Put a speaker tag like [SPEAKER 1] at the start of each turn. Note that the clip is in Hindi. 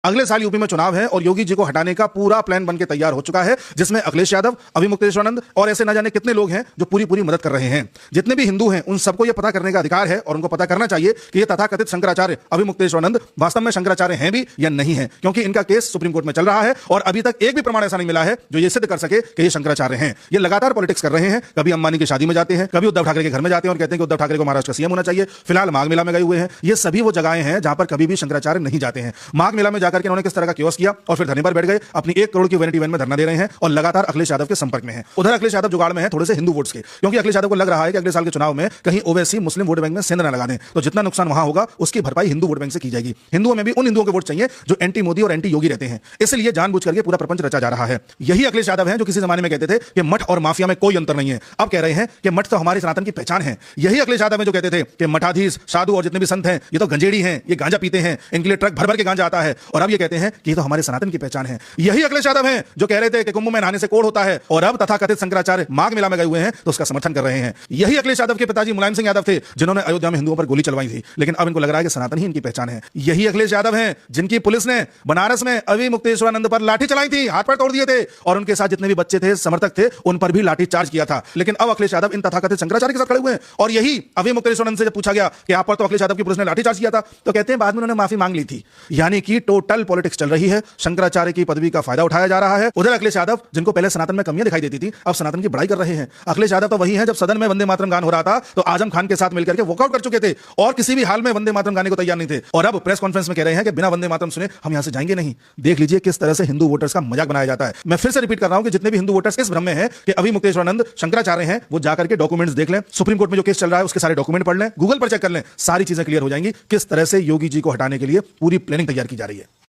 [SPEAKER 1] अगले साल यूपी में चुनाव है और योगी जी को हटाने का पूरा प्लान बनके तैयार हो चुका है, जिसमें अखिलेश यादव, अभी मुक्तेश्वरानंद और ऐसे न जाने कितने लोग हैं जो पूरी पूरी मदद कर रहे हैं। जितने भी हिंदू हैं उन सबको यह पता करने का अधिकार है और उनको पता करना चाहिए कि ये तथाकथित शंकराचार्य अभी मुक्तेश्वरानंद वास्तव में शंकराचार्य हैं भी या नहीं है, क्योंकि इनका केस सुप्रीम कोर्ट में चल रहा है और अभी तक एक भी प्रमाण ऐसा नहीं मिला है जो ये सिद्ध कर सके कि ये शंकराचार्य हैं। ये लगातार पॉलिटिक्स कर रहे हैं, कभी अंबानी की शादी में जाते हैं, कभी उद्धव ठाकरे के घर में जाते हैं और कहते हैं कि उद्धव ठाकरे को महाराष्ट्र का सीएम होना चाहिए। फिलहाल माघ मेला में गए हुए हैं। ये सभी वो जगहें हैं जहां पर कभी भी शंकराचार्य नहीं जाते हैं। माघ मेला में जाकर के उन्होंने किस तरह का कियोस्क किया और फिर धरने पर बैठ गए, अपनी 1 करोड़ की वैनिटी वैन में धरना दे रहे हैं और लगातार अखिलेश यादव के संपर्क में हैं। उधर अखिलेश यादव जुगाड़ में है थोड़े से हिंदू वोट्स के, क्योंकि अखिलेश यादव को लग रहा है कि अगले साल के चुनाव में कहीं ओवैसी मुस्लिम वोट बैंक में सेंध न लगा दें, तो जितना नुकसान वहां होगा उसकी भरपाई हिंदू वोट बैंक से की जाएगी। हिंदुओं में भी उन हिंदुओं के वोट चाहिए जो एंटी मोदी और एंटी योगी रहते हैं, इसलिए जानबूझ करके पूरा प्रपंच रचा जा रहा है। यही अखिलेश यादव हैं जो किसी जमाने में कहते थे कि मठ और माफिया में कोई अंतर नहीं है, अब कह रहे हैं कि मठ तो हमारी सनातन की पहचान है। यही अखिलेश यादव हैं जो कहते थे कि मठाधीश, साधु और जितने भी संत हैं ये तो गंजेड़ी हैं, ये गांजा पीते हैं, इनके लिए ट्रक भर भर के गांजा आता है, और अब ये कहते हैं कि ये तो हमारे सनातन की पहचान है। यही अखिलेश यादव हैं जो कह रहे थे कि कुंभ में नहाने से कोढ़ होता है और अब तथाकथित शंकराचार्य माघ मेला में गए हुए हैं तो उसका समर्थन कर रहे हैं। यही अखिलेश यादव के पिताजी मुलायम सिंह यादव थे जिन्होंने अयोध्या में हिंदुओं पर गोली चलवाई थी, लेकिन अब इनको लग रहा है कि सनातन ही इनकी पहचान है। यही अखिलेश यादव हैं जिनकी पुलिस ने बनारस में अभी मुक्तेश्वरानंद पर लाठी चलाई थी, हाथ पैर तोड़ दिए थे और उनके साथ जितने भी बच्चे थे, समर्थक थे, उन पर भी लाठी चार्ज किया था। लेकिन अब अखिलेश यादव इन तथाकथित शंकराचार्य के साथ खड़े हुए हैं। और यही अभी मुक्तेश्वरानंद से जब पूछा गया कि आप पर तो अखिलेश यादव की पुलिस ने लाठी चार्ज किया था, तो कहते हैं बाद में उन्होंने माफी मांग ली थी। यानी कि टोटल पॉलिटिक्स चल रही है, शंकराचार्य की पदवी का फायदा उठाया जा रहा है। उधर अखिलेश यादव जिनको पहले सनातन में कमियां दिखाई देती थी, अब सनातन की बड़ाई कर रहे हैं। अखिलेश यादव तो वही है जब सदन में वंदे मातरम गान हो रहा था तो आजम खान के साथ मिलकर के वॉकआउट कर चुके थे और किसी भी हाल में वंदे मातरम गाने को तैयार नहीं थे, और अब प्रेस कॉन्फ्रेंस में कह रहे हैं कि बिना वंदे मातरम सुने हम यहां से जाएंगे नहीं। देख लीजिए किस तरह से हिंदू वोटर्स का मजाक बनाया जाता है। मैं फिर से रिपीट कर रहा हूं कि जितने भी हिंदू वोटर्स इस भ्रम में हैं कि अभी मुक्तेश्वरानंद शंकराचार्य हैं, वो जाकर के डॉक्यूमेंट्स देख लें, सुप्रीम कोर्ट में जो केस चल रहा है उसके सारे डॉक्यूमेंट पढ़ लें, गूगल पर चेक कर लें, सारी चीजें क्लियर हो जाएंगी किस तरह से योगी जी को हटाने के लिए पूरी प्लानिंग तैयार की जा रही है।